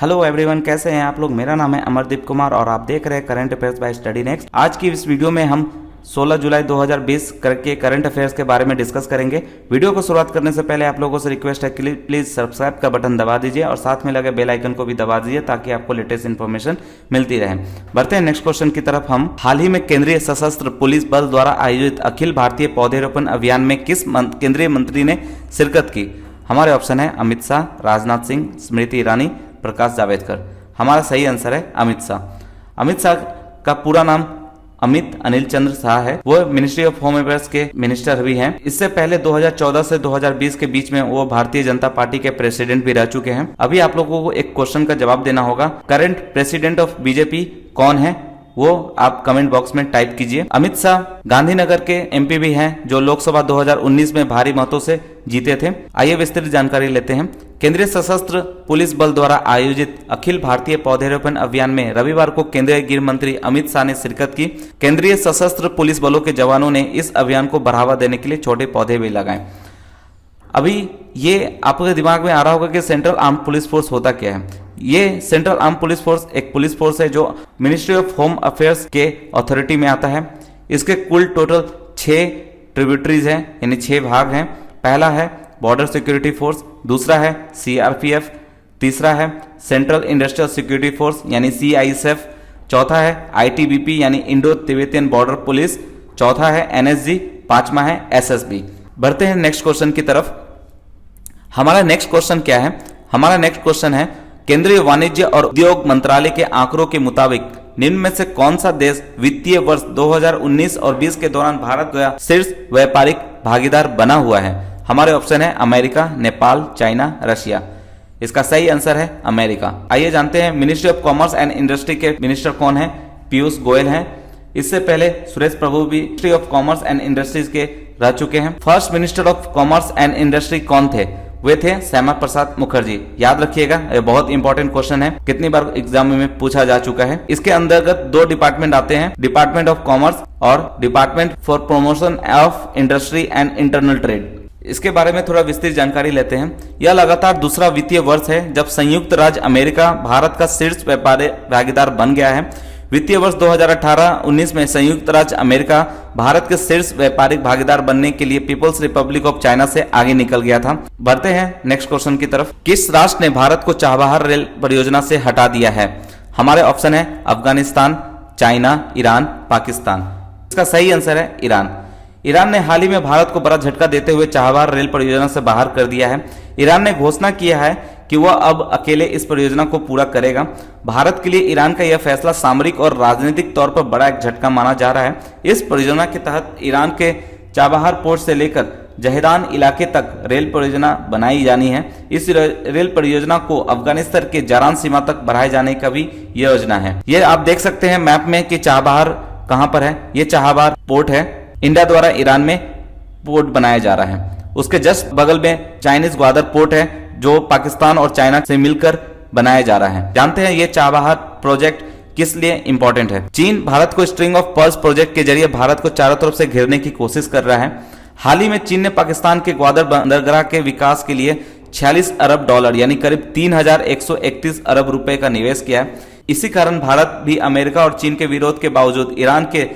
Hello everyone, कैसे हैं आप लोग। मेरा नाम है अमरदीप कुमार और आप देख रहे हैं current affairs bye study next. आज की इस वीडियो में हम 16 जुलाई 2020 के करंट अफेयर्स के बारे में डिस्कस करेंगे। वीडियो को शुरुआत करने से पहले आप लोगों से रिक्वेस्ट है कि प्लीज सब्सक्राइब का बटन दबा दीजिए और साथ में लगे बेल आइकन को भी दबा दीजिए ताकि आपको लेटेस्ट इन्फॉर्मेशन मिलती रहे। बढ़ते हैं नेक्स्ट क्वेश्चन की तरफ। हम हाल ही में केंद्रीय सशस्त्र पुलिस बल द्वारा आयोजित अखिल भारतीय पौधरोपण अभियान में किस केंद्रीय मंत्री ने शिरकत की। हमारे ऑप्शन है अमित शाह, राजनाथ सिंह, स्मृति ईरानी, प्रकाश जावड़ेकर। हमारा सही आंसर है अमित शाह। अमित शाह का पूरा नाम अमित अनिल चंद्र शाह है। वो मिनिस्ट्री ऑफ होम अफेयर्स के मिनिस्टर भी हैं। इससे पहले 2014 से 2020 के बीच में वो भारतीय जनता पार्टी के प्रेसिडेंट भी रह चुके हैं। अभी आप लोगों को एक क्वेश्चन का जवाब देना होगा। करंट प्रेसिडेंट ऑफ बीजेपी कौन है वो आप कमेंट बॉक्स में टाइप कीजिए। अमित शाह गांधीनगर के एमपी भी हैं जो लोकसभा 2019 में भारी मतों से जीते थे। आइए विस्तृत जानकारी लेते हैं। केंद्रीय सशस्त्र पुलिस बल द्वारा आयोजित अखिल भारतीय पौधरोपण अभियान में रविवार को केंद्रीय गृह मंत्री अमित शाह ने शिरकत की। केंद्रीय सशस्त्र पुलिस बलों के जवानों ने इस अभियान को बढ़ावा देने के लिए छोटे पौधे भी लगाए। अभी ये आपके दिमाग में आ रहा होगा कि सेंट्रल आर्म पुलिस फोर्स होता क्या है। ये सेंट्रल आर्म पुलिस फोर्स एक पुलिस फोर्स है जो मिनिस्ट्री ऑफ होम अफेयर्स के अथॉरिटी में आता है। इसके कुल टोटल 6 ट्रिब्यूटरीज हैं, यानी 6 भाग हैं। पहला है बॉर्डर सिक्योरिटी फोर्स, दूसरा है सीआरपीएफ, तीसरा है सेंट्रल इंडस्ट्रियल सिक्योरिटी फोर्स यानी सीआईएसएफ, चौथा है आईटीबीपी यानी इंडो तिब्बतियन बॉर्डर पुलिस, चौथा है एनएसजी, पांचवा है एसएसबी। बढ़ते हैं नेक्स्ट क्वेश्चन की तरफ। हमारा नेक्स्ट क्वेश्चन क्या है। हमारा नेक्स्ट क्वेश्चन है केंद्रीय वाणिज्य और उद्योग मंत्रालय के आंकड़ों के मुताबिक निम्न में से कौन सा देश वित्तीय वर्ष 2019 और 20 के दौरान भारत का शीर्ष व्यापारिक भागीदार बना हुआ है। हमारे ऑप्शन है अमेरिका, नेपाल, चाइना, रशिया। इसका सही आंसर है अमेरिका। आइए जानते हैं ministry of commerce and industry के मिनिस्टर कौन है। पीयूष गोयल हैं। इससे पहले सुरेश प्रभु भी ministry of commerce and industries के रह चुके हैं। First minister of commerce and industry कौन थे। वे थे श्यामा प्रसाद मुखर्जी। याद रखिएगा, ये बहुत इंपॉर्टेंट क्वेश्चन है, कितनी बार एग्जाम में पूछा जा चुका है। इसके अंतर्गत 2 डिपार्टमेंट आते हैं, डिपार्टमेंट ऑफ कॉमर्स और department for promotion of industry and internal trade. इसके बारे में थोड़ा विस्तृत जानकारी लेते हैं। यह लगातार दूसरा वित्तीय वर्ष है जब संयुक्त राज्य अमेरिका भारत का शीर्ष व्यापारी भागीदार बन गया है। वित्तीय वर्ष 2018-19 में संयुक्त राज्य अमेरिका भारत के शीर्ष व्यापारिक भागीदार बनने के लिए पीपल्स रिपब्लिक ऑफ चाइना से आगे निकल गया था। बढ़ते हैं नेक्स्ट क्वेश्चन की तरफ। किस राष्ट्र ने भारत को चाबहार रेल परियोजना से हटा दिया है। हमारे ऑप्शन है अफगानिस्तान, चाइना, ईरान, पाकिस्तान। इसका सही आंसर है ईरान। ईरान ने हाल ही में भारत को बड़ा झटका देते हुए चाबहार रेल परियोजना से बाहर कर दिया है। ईरान ने घोषणा किया है कि वह अब अकेले इस परियोजना को पूरा करेगा। भारत के लिए ईरान का यह फैसला सामरिक और राजनीतिक तौर पर बड़ा एक झटका माना जा रहा है। इस परियोजना के तहत ईरान के चाबहार पोर्ट से लेकर जहेरान इलाके तक रेल परियोजना बनाई जानी है। इस रेल परियोजना को अफगानिस्तान के जारान सीमा तक बढ़ाए जाने का भी योजना है। ये आप देख सकते हैं मैप में कि चाबहार कहां पर है। ये चाबहार पोर्ट है, इंडिया द्वारा ईरान में पोर्ट बनाया जा रहा है। उसके जस्ट बगल में चाइनीज ग्वादर पोर्ट है जो पाकिस्तान और चाइना से मिलकर बनाया जा रहा है। जानते हैं ये चाबहार प्रोजेक्ट किस लिए इंपॉर्टेंट है। चीन भारत को स्ट्रिंग ऑफ पर्ल्स प्रोजेक्ट के जरिए भारत को चारों तरफ से घेरने की कोशिश कर रहा है। हाल ही में चीन ने पाकिस्तान के ग्वादर बंदरगाह के विकास के लिए 46 अरब डॉलर यानी करीब 3131 अरब रुपए का निवेश किया है। इसी कारण भारत भी अमेरिका और चीन के विरोध के बावजूद ईरान के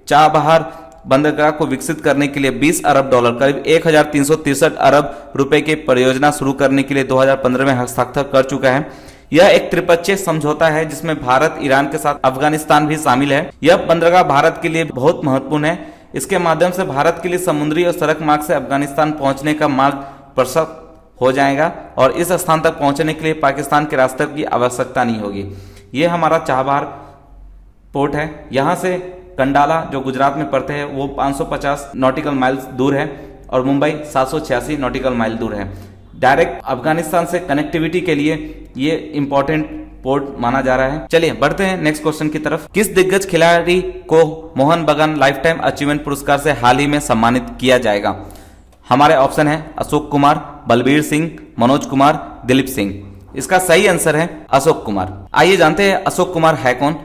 चाबहार बंदरगाह को विकसित करने के लिए 20 अरब डॉलर करीब 1363 अरब रुपए की परियोजना शुरू करने के लिए 2015 में हस्ताक्षर कर चुका है। यह एक त्रिपक्षीय समझौता है जिसमें भारत, ईरान के साथ अफगानिस्तान भी शामिल है। यह बंदरगाह भारत के लिए बहुत महत्वपूर्ण है। इसके माध्यम से भारत के लिए समुद्री और सड़क मार्ग से अफगानिस्तान पहुंचने का मार्ग प्रशस्त हो जाएगा और इस स्थान तक पहुंचने के लिए पाकिस्तान के रास्ते की आवश्यकता नहीं होगी। यह हमारा चाबहार पोर्ट है। यहाँ से कंडाला जो गुजरात में पड़ते हैं वो 550 नॉटिकल माइल्स दूर है और मुंबई 786 नॉटिकल माइल दूर है। डायरेक्ट अफगानिस्तान से कनेक्टिविटी के लिए ये इंपॉर्टेंट पोर्ट माना जा रहा है। चलिए बढ़ते हैं नेक्स्ट क्वेश्चन की तरफ। किस दिग्गज खिलाड़ी को मोहन बगान लाइफ टाइम अचीवमेंट पुरस्कार से हाल ही में सम्मानित किया जाएगा। हमारे ऑप्शन है अशोक कुमार, बलबीर सिंह, मनोज कुमार, दिलीप सिंह। इसका सही आंसर है अशोक कुमार। आइए जानते हैं अशोक कुमार है कौन।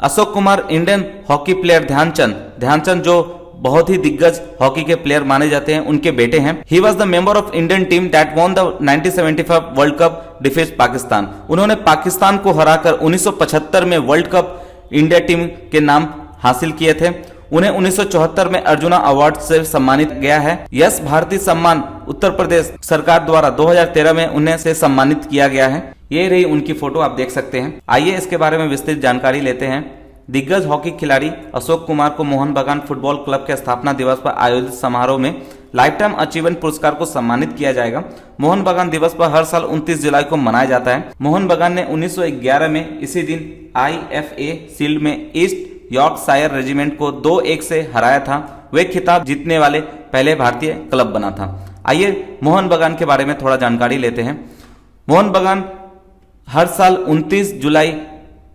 Ashok Kumar Indian hockey player Dhyanchand जो बहुत ही दिग्गज हॉकी के प्लेयर माने जाते हैं, उनके बेटे हैं। He was the member of Indian team that won the 1975 world cup defeat Pakistan. उन्होंने पाकिस्तान को हराकर 1975 में वर्ल्ड कप इंडिया टीम के नाम हासिल किए थे। उन्हें 1974 में अर्जुना अवार्ड से सम्मानित गया है। यश भारती सम्मान उत्तर प्रदेश सरकार द्वारा 2013 में उन्हें से सम्मानित किया गया है। ये रही उनकी फोटो, आप देख सकते हैं। आइए इसके बारे में विस्तृत जानकारी लेते हैं। दिग्गज हॉकी खिलाड़ी अशोक कुमार को मोहन बागान फुटबॉल क्लब के स्थापना दिवस पर आयोजित समारोह में लाइफ टाइम अचीवमेंट पुरस्कार को सम्मानित किया जाएगा। मोहन बागान दिवस पर हर साल 29 जुलाई को मनाया जाता है। मोहन बागान ने 1911 में इसी दिन IFA शील्ड में ईस्ट यॉर्कशायर रेजिमेंट को 2-1 से हराया था। वे खिताब जीतने वाले पहले भारतीय क्लब बना था। आइए मोहन बागान के बारे में थोड़ा जानकारी लेते हैं। मोहन बागान हर साल 29 जुलाई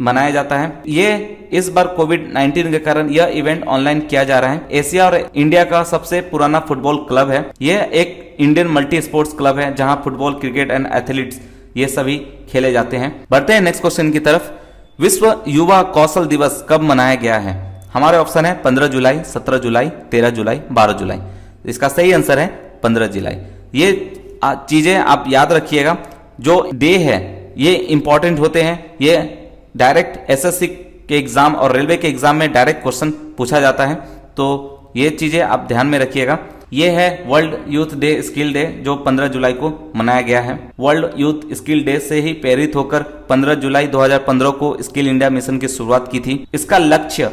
मनाया जाता है। ये इस बार कोविड-19 के कारण यह इवेंट ऑनलाइन किया जा रहा है। एशिया और इंडिया का सबसे पुराना फुटबॉल क्लब है। यह एक इंडियन मल्टी स्पोर्ट्स क्लब है जहां फुटबॉल, क्रिकेट एंड एथलीट्स ये सभी खेले जाते हैं। बढ़ते हैं नेक्स्ट क्वेश्चन की तरफ। विश्व युवा कौशल दिवस कब मनाया गया है? हमारे ऑप्शन है 15 जुलाई, 17 जुलाई, 13 जुलाई, 12 जुलाई। इसका सही आंसर है 15 जुलाई। ये चीजें आप याद रखिएगा। जो डे है ये इंपॉर्टेंट होते हैं। ये डायरेक्ट SSC के एग्जाम और रेलवे के एग्जाम में डायरेक्ट क्वेश्चन पूछा जाता है, तो ये चीजें आप ध्यान में रखिएगा। ये है world youth day, skill day, जो 15 जुलाई को मनाया गया है। वर्ल्ड यूथ स्किल डे से ही प्रेरित होकर 15 जुलाई 2015 को स्किल इंडिया मिशन की शुरुआत की थी। इसका लक्ष्य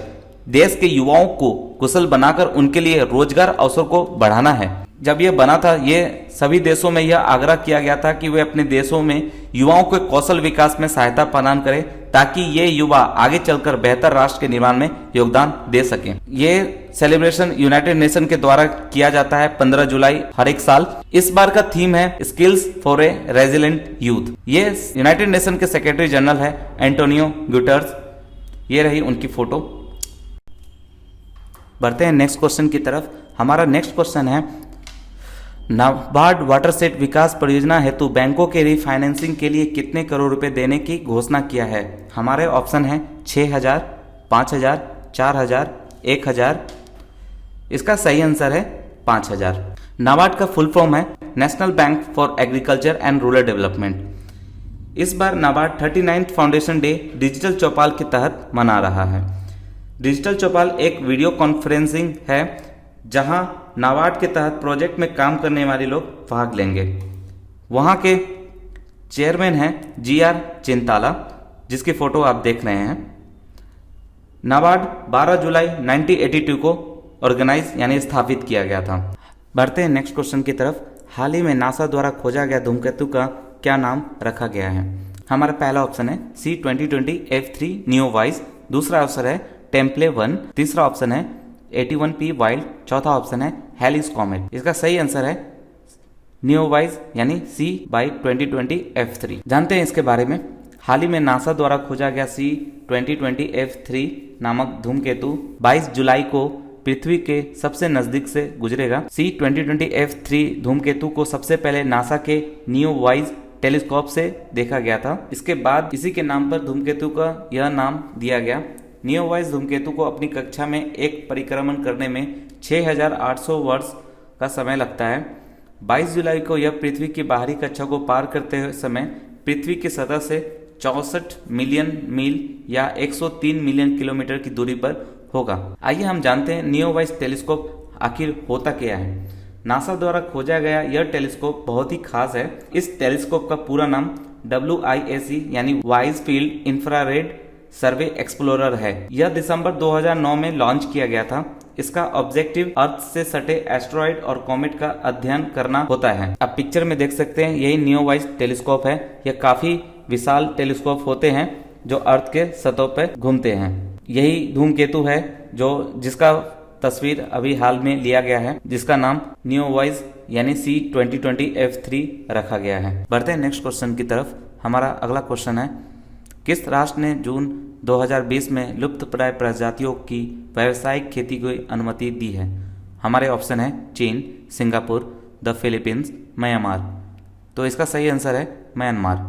देश के युवाओं को कुशल बनाकर उनके लिए रोजगार अवसर को बढ़ाना है। जब यह बना था, ये सभी देशों में यह आग्रह किया गया था कि वे अपने देशों में युवाओं के कौशल विकास में सहायता प्रदान करें ताकि ये युवा आगे चलकर बेहतर राष्ट्र के निर्माण में योगदान दे सकें। ये सेलिब्रेशन यूनाइटेड नेशन के द्वारा किया जाता है 15 जुलाई हर एक साल। इस बार का थीम है skills for a resilient youth. ये यूनाइटेड नेशन के सेक्रेटरी जनरल है एंटोनियो गुटेरेस। ये रही उनकी फोटो। बढ़ते हैं नेक्स्ट क्वेश्चन की तरफ। हमारा नेक्स्ट क्वेश्चन है, नाबार्ड वाटरसेट विकास परियोजना हेतु बैंकों के रीफाइनेंसिंग के लिए कितने करोड़ रुपए देने की घोषणा किया है? हमारे ऑप्शन है 6,000, 5,000, 4,000, 1,000। इसका सही आंसर है 5,000। नाबार्ड का फुल फॉर्म है National Bank for Agriculture and Rural Development. इस बार NABARD 39th foundation day digital चौपाल के तहत मना रहा है। डिजिटल चौपाल एक वीडियो कॉन्फ्रेंसिंग है जहां नाबार्ड के तहत प्रोजेक्ट में काम करने वाले लोग भाग लेंगे। वहां के चेयरमैन हैं GR चिंताला, जिसकी फोटो आप देख रहे हैं। नाबार्ड 12 जुलाई 1982 को ऑर्गेनाइज यानी स्थापित किया गया था। बढ़ते हैं नेक्स्ट क्वेश्चन की तरफ। हाल ही में नासा द्वारा खोजा गया धूमकेतु का क्या नाम रखा गया है? हमारा पहला ऑप्शन है C2020 F3 न्यूवाइज, दूसरा ऑप्शन है टेम्पले 1, तीसरा ऑप्शन है 81P वाइल्ड, चौथा ऑप्शन है हेलिस कॉमेट। इसका सही आंसर है न्यूवाइज यानी C/2020 F3। जानते हैं इसके बारे में। हाल ही में नासा द्वारा खोजा गया C2020 F3 नामक धूमकेतु 22 जुलाई को पृथ्वी के सबसे नजदीक से गुजरेगा। C2020 F3 धूमकेतु को सबसे पहले नासा के न्यूवाइज टेलीस्कोप से देखा गया था। इसके बाद इसी के नाम पर धूमकेतु का यह नाम दिया गया। न्यूवाइज धूमकेतु को अपनी कक्षा में एक परिक्रमण करने में 6,800 वर्ष का समय लगता है। 22 जुलाई को यह पृथ्वी की बाहरी कक्षा को पार करते समय पृथ्वी की सतह से 64 मिलियन मील या 103 मिलियन किलोमीटर की दूरी पर होगा। आइए हम जानते हैं न्यूवाइज टेलीस्कोप आखिर होता क्या है। नासा द्वारा खोजा गया यह टेलीस्कोप बहुत ही खास है। इस टेलीस्कोप का पूरा नाम WIAC यानी वाइज फील्ड इंफ्रारेड सर्वे एक्सप्लोरर है। यह दिसंबर 2009 में लॉन्च किया गया था। इसका ऑब्जेक्टिव अर्थ से सटे एस्ट्रॉइड और कॉमेट का अध्ययन करना होता है। आप पिक्चर में देख सकते हैं, यही न्यूवाइज टेलीस्कोप है। यह काफी विशाल टेलीस्कोप होते हैं जो अर्थ के सतह पर घूमते हैं। यही धूमकेतु है जिसका तस्वीर अभी हाल में लिया गया है, जिसका नाम न्यूवाइज यानी C2020 F3 रखा गया है। बढ़ते हैं नेक्स्ट क्वेश्चन की तरफ। हमारा अगला क्वेश्चन है, किस राष्ट्र ने जून 2020 में लुप्तप्राय प्रजातियों की व्यावसायिक खेती की अनुमति दी है? हमारे ऑप्शन है चीन, सिंगापुर, द फिलीपींस, म्यांमार। तो इसका सही आंसर है म्यांमार।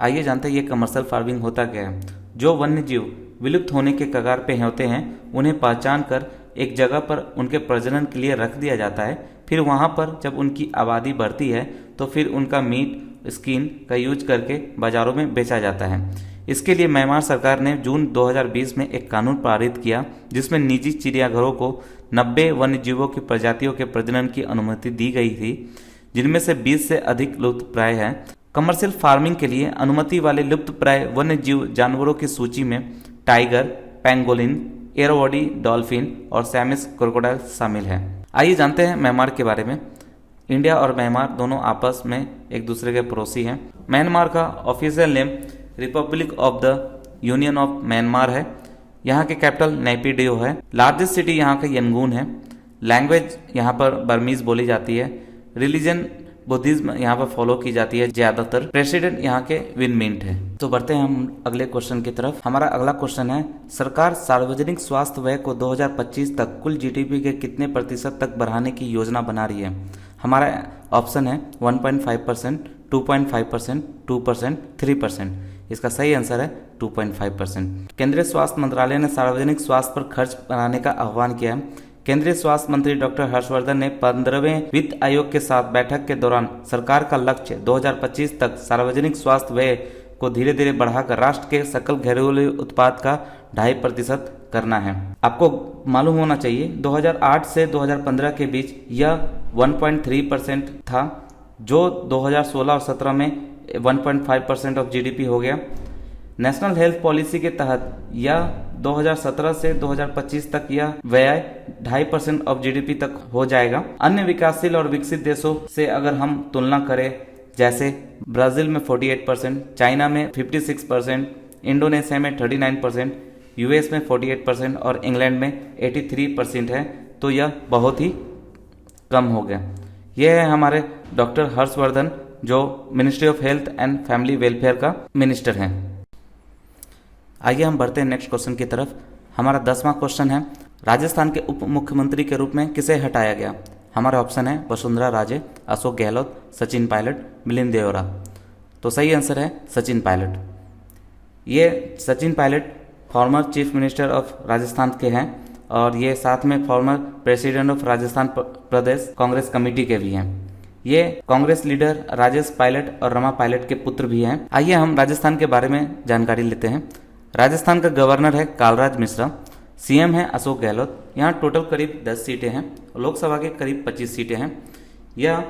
आइए जानते हैं ये कमर्शियल फार्मिंग होता क्या है। जो वन्य जीव विलुप्त होने के कगार पे होते हैं उन्हें पहचान कर एक जगह पर उनके प्रजनन के लिए रख दिया जाता है। फिर वहाँ पर जब उनकी आबादी बढ़ती है तो फिर उनका मीट स्किन का यूज करके बाज़ारों में बेचा जाता है। इसके लिए म्यांमार सरकार ने जून 2020 में एक कानून पारित किया जिसमें निजी चिड़ियाघरों को 90 वन्यजीवों की प्रजातियों के प्रजनन की अनुमति दी गई थी, जिनमें से 20 से अधिक लुप्तप्राय हैं। कमर्शियल फार्मिंग के लिए अनुमति वाले लुप्तप्राय वन्यजीव जानवरों की सूची में टाइगर, पेंगोलिन, एरोवाडी डॉल्फिन और सैमिस क्रोकोडाइल शामिल है। आइए जानते हैं म्यांमार के बारे में। इंडिया और म्यांमार दोनों आपस में एक दूसरे के पड़ोसी हैं। म्यांमार का official name Republic of the union of Myanmar है। यहाँ की कैपिटल नैपिडियो है। लार्जेस्ट सिटी यहाँ का यंगून है। लैंग्वेज यहाँ पर बर्मीज बोली जाती है। रिलीजन बुद्धिज्म यहाँ पर फॉलो की जाती है ज्यादातर। प्रेसिडेंट यहाँ के विन मिंट है। तो बढ़ते हैं हम अगले क्वेश्चन की तरफ। हमारा अगला क्वेश्चन है, सरकार सार्वजनिक स्वास्थ्य व्यय को 2025 तक कुल जीडीपी के कितने प्रतिशत तक बढ़ाने की योजना बना रही है? हमारा ऑप्शन है 1.5%, 2.5%, 2%, 3%। इसका सही आंसर है 2.5%। केंद्रीय स्वास्थ्य मंत्रालय ने सार्वजनिक स्वास्थ्य पर खर्च बढ़ाने का आह्वान किया है। केंद्रीय स्वास्थ्य मंत्री डॉक्टर हर्षवर्धन ने 15वें वित्त आयोग के साथ बैठक के दौरान सरकार का लक्ष्य 2025 तक सार्वजनिक स्वास्थ्य व्यय को धीरे धीरे बढ़ाकर राष्ट्र के सकल घरेलू उत्पाद का 2.5% करना है। आपको मालूम होना चाहिए 2008 से 2015 के बीच यह 1.3% था, जो 2016 और 17 में 1.5% ऑफ जीडीपी हो गया। नेशनल हेल्थ पॉलिसी के तहत यह 2017 से 2025 तक यह व्यय 2.5% ऑफ जीडीपी तक हो जाएगा। अन्य विकासशील और विकसित देशों से अगर हम तुलना करें, जैसे ब्राजील में 48%, चाइना में 56%, इंडोनेशिया में 39%, यूएस में 48% और इंग्लैंड में 83% है, तो यह बहुत ही कम हो गया। यह है हमारे डॉक्टर हर्षवर्धन, जो ministry of health and family welfare का मिनिस्टर हैं। आइए हम बढ़ते हैं नेक्स्ट क्वेश्चन की तरफ। हमारा 10वां क्वेश्चन है, राजस्थान के उप मुख्यमंत्री के रूप में किसे हटाया गया? हमारा ऑप्शन है वसुंधरा राजे, अशोक गहलोत, सचिन पायलट, मिलिंद देओरा। तो सही आंसर है सचिन पायलट। ये Sachin Pilot former chief minister of Rajasthan के हैं और ये साथ में former president of Rajasthan Pradesh Congress committee के भी हैं। ये कांग्रेस लीडर राजेश पायलट और रमा पायलट के पुत्र भी हैं। आइए हम राजस्थान के बारे में जानकारी लेते हैं। राजस्थान का गवर्नर है कालराज मिश्रा, सीएम है अशोक गहलोत। यहाँ टोटल करीब 10 सीटें हैं, लोकसभा के करीब 25 सीटें हैं। यह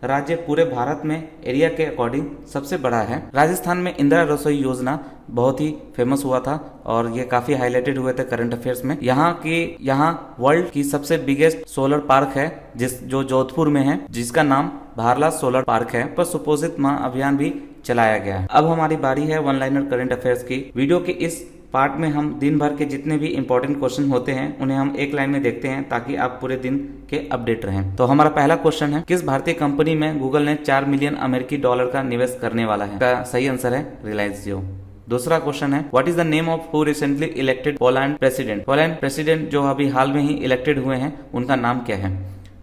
राज्य पूरे भारत में एरिया के अकॉर्डिंग सबसे बड़ा है। राजस्थान में इंदिरा रसोई योजना बहुत ही फेमस हुआ था और ये काफी हाईलाइटेड हुए थे करंट अफेयर्स में। यहाँ वर्ल्ड की सबसे बिगेस्ट सोलर पार्क है जो जोधपुर में है, जिसका नाम भारला सोलर पार्क है, पर सुपोषित माह अभियान भी चलाया गया है। अब हमारी बारी है वन लाइनर करंट अफेयर्स की। वीडियो के इस पार्ट में हम दिन भर के जितने भी इंपॉर्टेंट क्वेश्चन होते हैं उन्हें हम एक लाइन में देखते हैं ताकि आप पूरे दिन के अपडेट रहें। तो हमारा पहला क्वेश्चन है, किस भारतीय कंपनी में गूगल ने 4 मिलियन अमेरिकी डॉलर का निवेश करने वाला है? इसका सही आंसर है रिलायंस जियो। दूसरा क्वेश्चन है, what is the name of who recently elected Poland president? Poland president जो अभी हाल में ही इलेक्टेड हुए हैं, उनका नाम क्या है?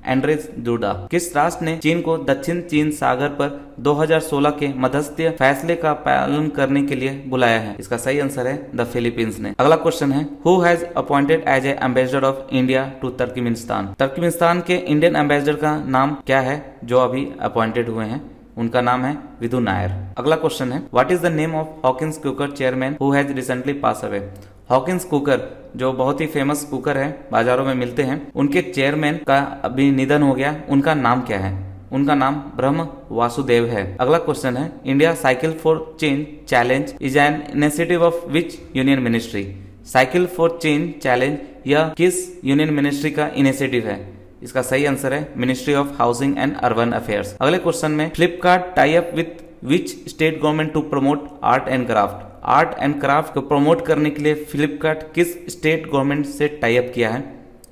एंड्रेज डूडा। किस राष्ट्र ने चीन को दक्षिण चीन सागर पर 2016 के मध्यस्थीय फैसले का पालन करने के लिए बुलाया है? इसका सही आंसर है द फिलीपींस ने। अगला क्वेश्चन है, who has appointed as a ambassador of India to Turkmenistan? Turkmenistan के इंडियन एम्बेसडर का नाम क्या है जो अभी अपॉइंटेड हुए हैं? उनका नाम है विधु नायर। अगला क्वेश्चन है, what is the name of Hawkins cooker chairman who has recently pass away? Hawkins cooker जो बहुत ही फेमस कुकर है, बाजारों में मिलते हैं, उनके चेयरमैन का अभी निधन हो गया। उनका नाम क्या है? उनका नाम ब्रह्म वासुदेव है। अगला क्वेश्चन है, India cycle for change challenge is an initiative of which union ministry? Cycle for change challenge यह किस यूनियन मिनिस्ट्री का इनिशिएटिव है? इसका सही आंसर है ministry of housing and urban affairs. अगले क्वेश्चन में, Flipkart tie up with which state government to promote art and craft? Art and craft को प्रमोट करने के लिए फ्लिपकार्ट किस स्टेट गवर्नमेंट से टाई अप किया है?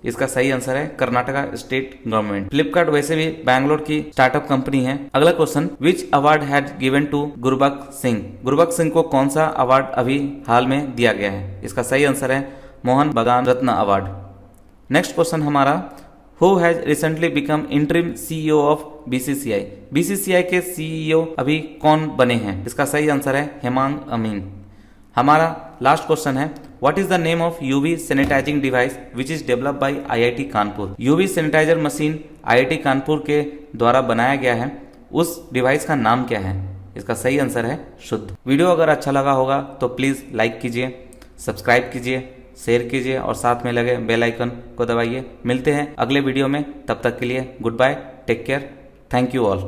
इसका सही आंसर है कर्नाटका स्टेट गवर्नमेंट। फ्लिपकार्ट वैसे भी बैंगलोर की स्टार्टअप कंपनी है। अगला question, which award had given to Gurbaksh Singh? Gurbaksh Singh को कौन सा अवार्ड अभी हाल में दिया गया है? इसका सही आंसर है मोहन बगान रत्न अवार्ड। नेक्स्ट क्वेश्चन हमारा, Who has recently become interim CEO of BCCI? BCCI के CEO अभी कौन बने हैं? इसका सही आंसर है हेमांग अमीन। हमारा लास्ट क्वेश्चन है, What is the name of UV sanitizing device which is developed by IIT Kanpur? UV sanitiser machine IIT Kanpur के द्वारा बनाया गया है, उस डिवाइस का नाम क्या है? इसका सही आंसर है शुद्ध। वीडियो अगर अच्छा लगा होगा तो प्लीज़ लाइक कीजिए, सब्सक्राइब कीजिए, शेयर कीजिए और साथ में लगे बेल आइकन को दबाइए। मिलते हैं अगले वीडियो में, तब तक के लिए good bye, take care, thank you all.